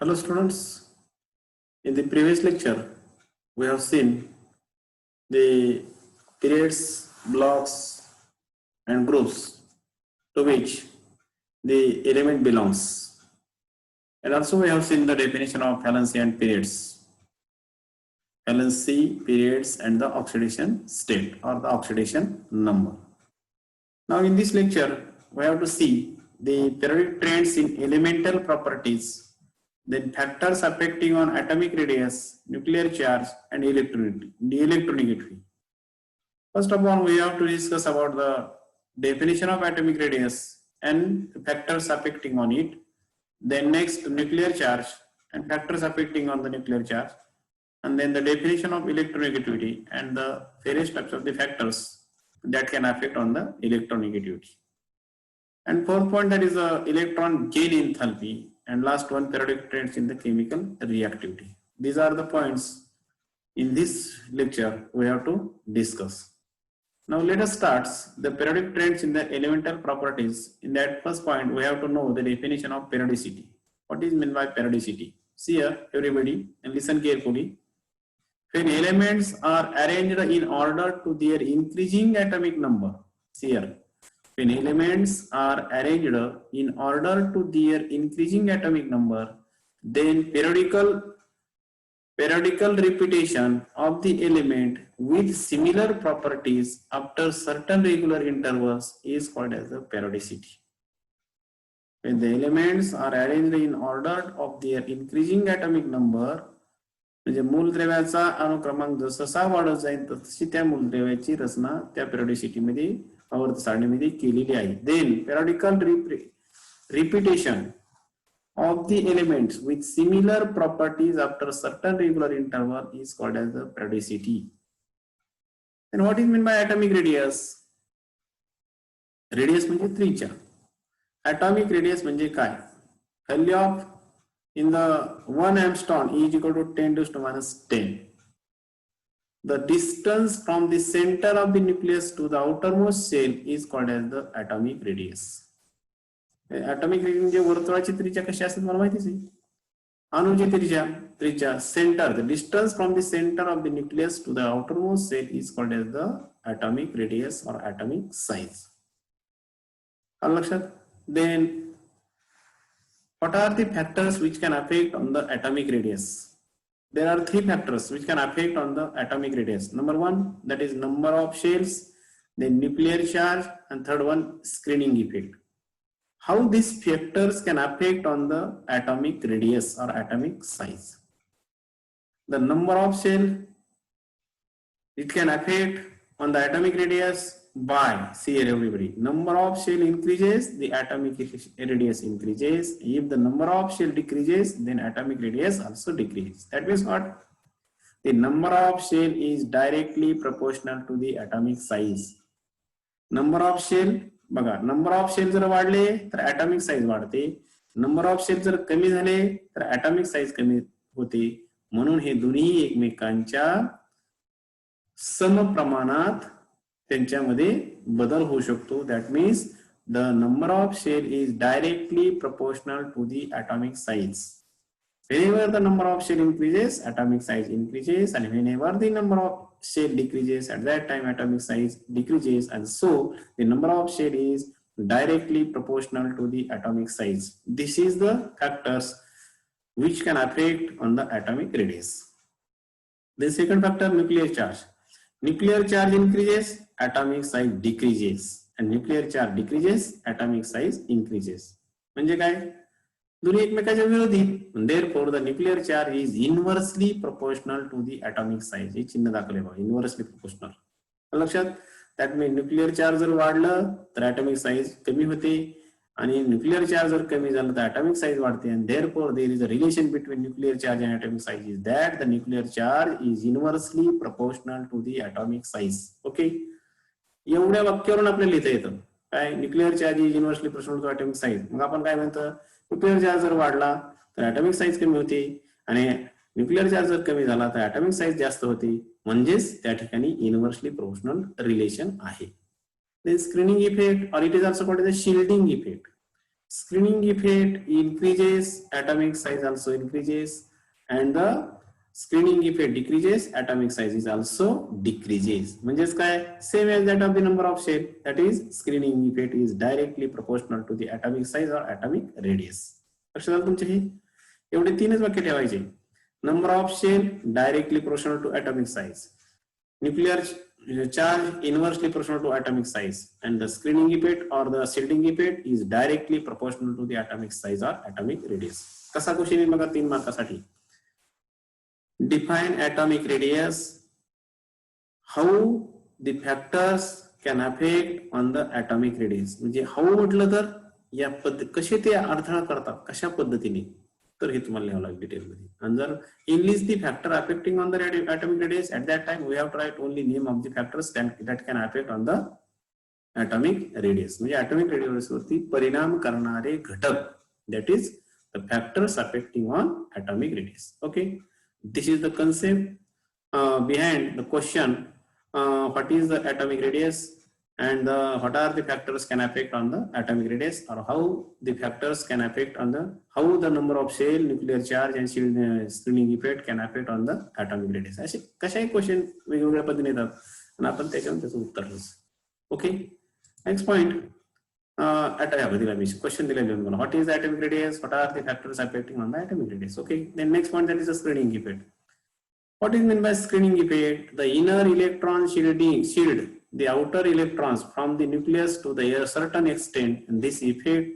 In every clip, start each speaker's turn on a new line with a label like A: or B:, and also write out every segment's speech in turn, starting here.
A: Hello students, in the previous lecture we have seen the periods, blocks and groups to which the element belongs, and also we have seen the definition of valency and periods, valency, periods and the oxidation state or the oxidation number. Now in this lecture we have to see the periodic trends in elemental properties, then factors affecting on atomic radius, nuclear charge and electronegativity. First of all, we have to discuss about the definition of atomic radius and factors affecting on it. Then next, nuclear charge and factors affecting on the nuclear charge. And then the definition of electronegativity and the various types of the factors that can affect on the electronegativity. And fourth point, that is electron gain enthalpy. And last one, periodic trends in the chemical reactivity. These are the points in this lecture we have to discuss. Now let us start the periodic trends in the elemental properties. In that first point, we have to know the definition of periodicity. What is meant by periodicity? See here, everybody, and listen carefully. When elements are arranged in order to their increasing atomic number, see here, when elements are arranged in order to their increasing atomic number, then periodical repetition of the element with similar properties after certain regular intervals is called as the periodicity. When the elements are arranged in order of their increasing atomic number, म्हणजे मूलद्रव्याचा अनुक्रमांक जसा वाढत जाईल तशी त्या मूलद्रव्याची रचना त्या पेरिओडिसिटी मध्ये आवर्त सारणीमध्ये केलेली आहे. Then periodical repetition of the elements with similar properties after certain regular interval is called as the periodicity. Then what is meant by atomic radius? Radius म्हणजे त्रिज्या. Atomic radius म्हणजे काय? Value of in the 1 Armstrong is equal to 10 to the minus 10. The distance from the center of the nucleus to the outermost shell is called as the atomic radius. Atomic radius म्हणजे वर्तुळाची त्रिज्या कशी असते मला माहितीच आहे. अणूची त्रिज्या center, the distance from the center of the nucleus to the outermost shell is called as the atomic radius or atomic size. आलं लक्षात? Then what are the factors which can affect on the atomic radius? There are three factors which can affect on the atomic radius. Number one, that is number of shells, then nuclear charge, and third one, screening effect. How these factors can affect on the atomic radius or atomic size? The number of shell, it can affect on the atomic radius by, see here everybody, number of shell increases, the atomic radius increases. If the number of shell decreases, then atomic radius also decreases. That means what? The number of shell is directly proportional to the atomic size. Number of shell, बघा, number of shell जर वाढले तर atomic size वाढते. Number of shell जर कमी झाले तर atomic size कमी होते. म्हणून हे दोन्ही एकमेकांच्या समप्रमाणात त्यांच्यामध्ये बदल होऊ शकतो. That means the number of shell is directly proportional to the atomic size. Whenever the number of shell increases, atomic size increases, and whenever the number of shell decreases, at that time atomic size decreases, and so the number of shell is directly proportional to the atomic size. This is the factors which can affect on the atomic radius. The second factor, nuclear charge. Nuclear charge increases, atomic size decreases, and nuclear charge decreases, atomic size increases. म्हणजे काय? दोन्ही एकमेकांच्या विरोधी. Therefore the nuclear charge is inversely proportional to the atomic size. हे चिन्ह दाखवले बघा, inversely proportional. लक्षात? That means nuclear charge जर वाढलं तर atomic size कमी होते, आणि nuclear charge जर कमी झालं तर atomic size वाढते. And therefore there is a relation between nuclear charge and atomic size is that the nuclear charge is inversely proportional to the atomic size. Okay? एवढ्या वाक्यावरून आपल्याला लिहिता येतं काय? Nuclear charge is inversely proportional to atomic size. मग आपण काय म्हणतो? Nuclear charge जर वाढला तर ॲटॉमिक साइज कमी होते, आणि न्यूक्लिअर चार्ज जर कमी झाला तर ॲटॉमिक साइज जास्त होते. म्हणजेच त्या ठिकाणी इन्व्हर्सली प्रोपोर्शनल रिलेशन आहे. Then screening effect, or it is also called as a shielding effect. screening effect increases, atomic size also increases, and the screening effect decreases, atomic size is also decreases. म्हणजेच काय, same as that of the number of shell, that is screening effect is directly proportional to the atomic size or atomic radius. लक्षात आलं तुमचे? हे एवढे तीनच वाक्य ठेवायचे. Number of shell directly proportional to atomic size, nuclear charge inversely proportional to atomic size, and the screening effect or the shielding effect is directly proportional to the atomic size or atomic radius. कसा question आहे बघा 3 मार्कासाठी. Define atomic radius, how the factors can affect on the atomic radius. म्हणजे how म्हटलं तर या कसे ते अडथळा करतात, कशा पद्धतीने, तर हे तुम्हाला लिहावं लागेल डिटेल मध्ये. आणि जर English the factor affecting on the atomic radius, at that time we have to write only name of the factors that can affect on the atomic radius. म्हणजे atomic radius वरती परिणाम करणारे घटक, that is the factors affecting on atomic radius. Okay, this is the concept behind the question, what is the atomic radius and what are the factors can affect on the atomic radius, or how the factors can affect on the, how the number of shell, nuclear charge and screening effect can affect on the atomic radius. असे कशाही question वेगवेगळ्या पद्धतीने येतात आणि आपण त्याच्यावर त्याचं उत्तर लिहायचं. ओके, नेक्स्ट पॉइंट, क्वेश्चन दिलेले मला, what is the atomic radius, what are the factors affecting on the atomic radius. Okay, then next point, that is the screening effect. What is meant by screening effect? The inner electron shield the outer electrons from the nucleus to the certain extent, and this effect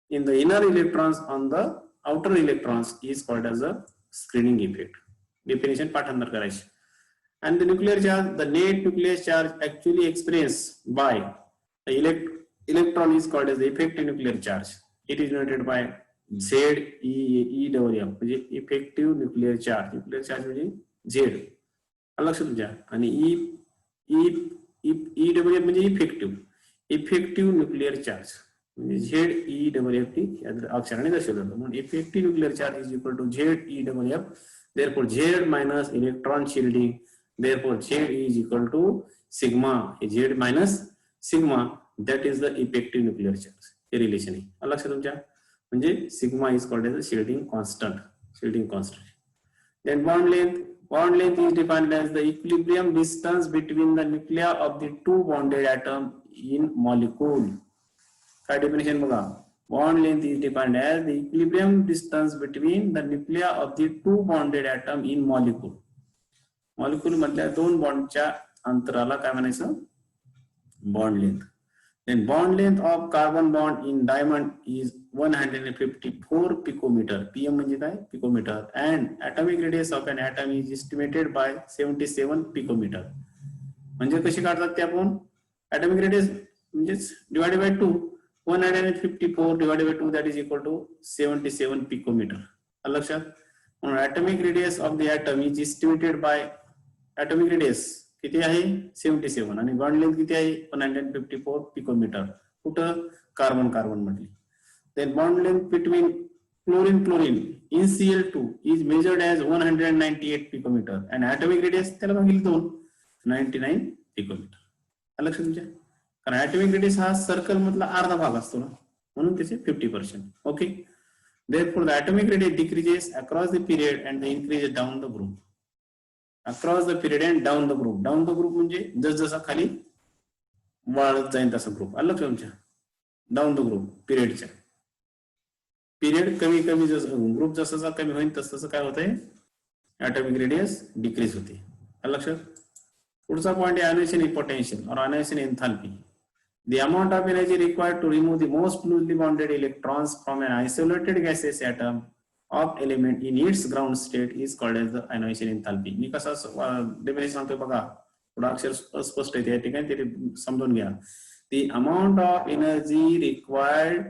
A: in the inner electrons on the outer electrons is called as a screening effect. Definition पाठांतर करायची. And the nuclear charge, the net nuclear charge actually experienced by the electron is called as the effective nuclear charge. It is denoted by ZEWF, म्हणजे effective nuclear charge. Nuclear charge म्हणजे Z. लक्षात घ्या. आणि EWF म्हणजे effective nuclear charge, म्हणजे ZEWF अक्षराने दर्शवलं जातं. म्हणून effective nuclear charge is equal to ZEWF. therefore Z minus electron shielding, therefore Z is equal to sigma. Z minus sigma, that is the effective nuclear charge. हे relation आहे, लक्षात तुमच्या. म्हणजे sigma is called as shielding constant. Then bond length is defined as the equilibrium distance between the nuclei of the two bonded atom in molecule. काय definition बघा, bond length is defined as the equilibrium distance between the nuclei of the two bonded atom in molecule. Molecule मधल्या दोन बॉन्डच्या अंतराला काय म्हणायचं, bond length. Then bond length of carbon bond in diamond is 154 picometer. PM म्हणजे काय, picometer. And atomic radius of an atom is estimated by 77 picometer. म्हणजे कशी काढतात ते आपण, atomic radius म्हणजे divided by 2, 154 divided by 2, that is equal to 77 picometer. लक्षात. म्हणून atomic radius of the atom is estimated by, atomic radius किती आहे 77 आणि बॉन्ड लेंथ किती आहे 154 पिकोमीटर. कुठं, कार्बन म्हटली. Then bond length between chlorine in Cl2 is measured as 198 picometer and atomic radius त्याला भागिले 2, 99 picometer. लक्षात तुमच्या, कारण atomic radius हा सर्कल मधला अर्धा भाग असतो ना, म्हणून त्याचे 50%. Okay, therefore the atomic radius decreases across the period and the increases down the group. Across the period and down the group. Down the group म्हणजे जसजसा खाली वाढत जाईल तसा ग्रुप. आलं लक्षात तुमच्या, डाऊन द ग्रुप पिरियडच्या, पिरियड कमी जसं ग्रुप जसं कमी होईल तसं काय होतंय, atomic radius डिक्रीज होते. आलं लक्षात. पुढचा पॉइंट आहे आयनायझेशन पोटेन्शियल और ionization enthalpy. The amount of energy required to remove the most loosely bonded electrons from an isolated gaseous atom of element in its ground state is called as the ionization enthalpy. मी कसा definition सांगतोय बघा, थोडा अक्षर अस्पष्ट आहे त्या ठिकाणी, ते समजून घ्या. The amount of energy required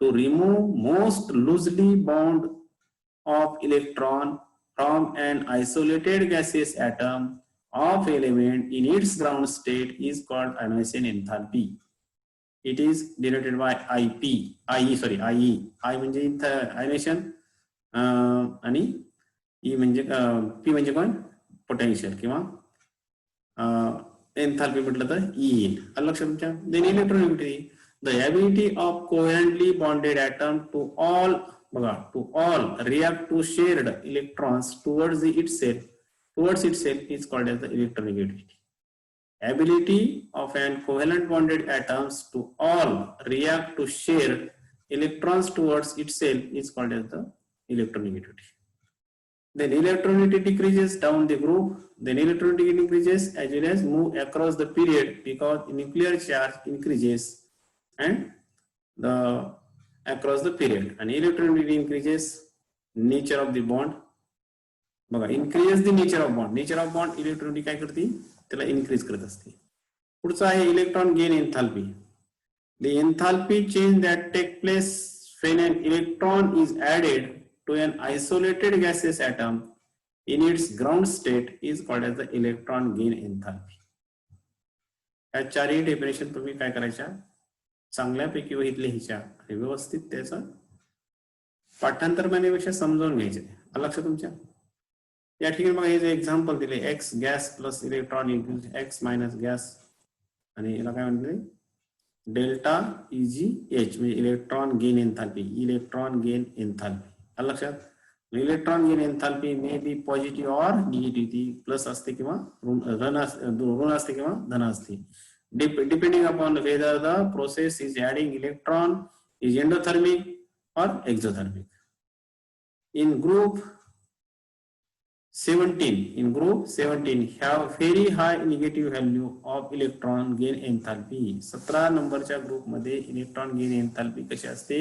A: to remove most loosely bound of electron from an isolated gaseous atom of element in its ground state is called ionization enthalpy. It is denoted by IE. I म्हणजे ionization आणि ई म्हणजे P म्हणजे कोण, potential किंवा enthalpy म्हटलं तर E. लक्षात तुमच्या. Then electronegativity, the ability of covalently bonded atom to all react to shared electrons towards itself is called as the electronegativity. Ability of an covalent bonded atoms to all react to share electrons towards itself is called as the electronegativity. Then electronegativity decreases down the group. Then electronegativity increases as well as move across the period because nuclear charge increases and the across the period. And electronegativity increases nature of the bond. बघा increases the nature of bond. Nature of bond electronegativity काय करते? त्याला increase करत असते. पुढचा आहे electron gain enthalpy. The enthalpy change that take place when an electron is added to an isolated gaseous atom in its ground state is called as the electron gain enthalpy. या चारही definition तुम्ही काय करायच्या चांगल्यापैकी वहीत लिहायच्या आणि व्यवस्थित त्याचं पाठांतर करण्यापेक्षा समजावून घ्यायचे. लक्षात तुमच्या या ठिकाणी बघा हे जे एक्झाम्पल दिले x gas plus electron x minus gas आणि याला काय म्हणते डेल्टा EGH म्हणजे इलेक्ट्रॉन गेन एन्थाल्पी. लक्षात electron gain enthalpy may be positive or negative. ती प्लस असते किंवा ऋण असते किंवा धन असते depending upon whether the process is adding electron is endothermic और exothermic. In group 17 have very high negative value of electron gain enthalpy. 17 नंबरच्या ग्रुप मध्ये इलेक्ट्रॉन गेन एन्थाल्पी कशी असते?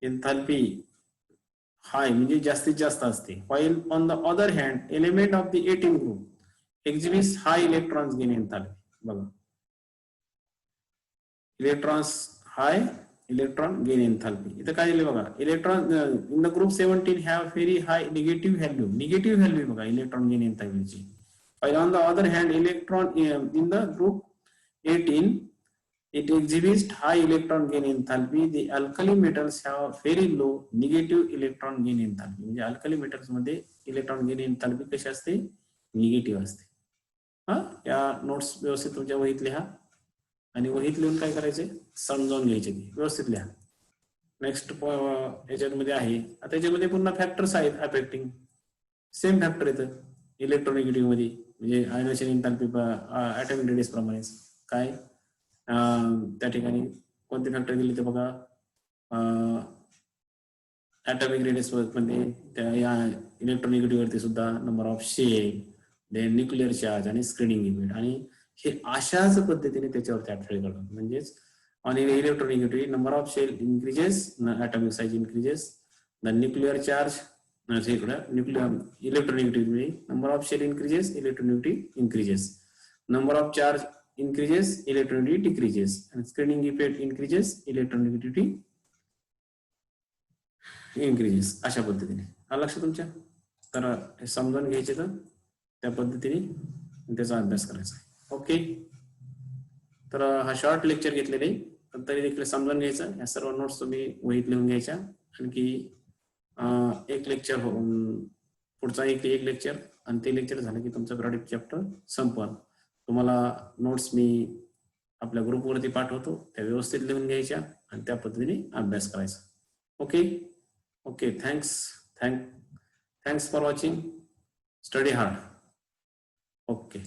A: एन्थाल्पी हाय म्हणजे जास्तीत जास्त असते. while on the other hand element of the 18 group exhibits high electrons gain enthalpy. बघा electron gain enthalpy इथं काय दिले बघा electron in the group 17 have very high negative value बघा इलेक्ट्रॉन गेन enthalpy ची. while on the other hand electron in the group 18 it exhibits high electron gain enthalpy. The alkali metals have very low negative electron gain enthalpy. म्हणजे alkali metals मध्ये electron gain enthalpy कशी असते? Negative असते. या notes व्यवस्थित तुमच्या वहीत लिहा आणि वहीत लिहून काय करायचे समजावून घ्यायचे व्यवस्थित लिहा. नेक्स्ट याच्यामध्ये आहे आता याच्यामध्ये पुन्हा फॅक्टर्स आहेत अफेक्टिंग सेम फॅक्टर येतं इलेक्ट्रोनेगेटिव्ह मध्ये म्हणजे आयनेशन एन्थाल्पी ॲटॉमिक रेडियस प्रमाणेच काय त्या ठिकाणी कोणते फॅक्टर दिले ते बघा ॲटॉमिक रेडियस मध्ये त्या या इलेक्ट्रोनेगेटिव्ह वरती सुद्धा number of shell then nuclear charge आणि स्क्रीनिंग इव्हेंट आणि हे अशाच पद्धतीने त्याच्यावरती अट्रॅक्ट करतात. म्हणजेच on electronegative number of shell increases atomic size increases the nuclear charge electronegative number of shell increases electronegative increases number of charge increases electronegativity decreases and screening effect increases electronegativity increases. अशा पद्धतीने लक्षात तुमच्या तर हे समजून घ्यायचे तर त्या पद्धतीने त्याचा अभ्यास करायचा. ओके तर हा शॉर्ट लेक्चर घेतलेले तरी देखील समजून घ्यायचं. या सर्व नोट्स तुम्ही वहीत लिहून घ्यायच्या. आणखी एक लेक्चर पुढचा एक लेक्चर आणि ते लेक्चर झालं की तुमचं प्रोडक्ट चॅप्टर संपवल. तुम्हाला नोट्स मी आपल्या ग्रुपवरती पाठवतो त्या व्यवस्थित लिहून घ्यायच्या आणि त्या पद्धतीने अभ्यास करायचा. Okay thanks for watching. Study hard. Okay.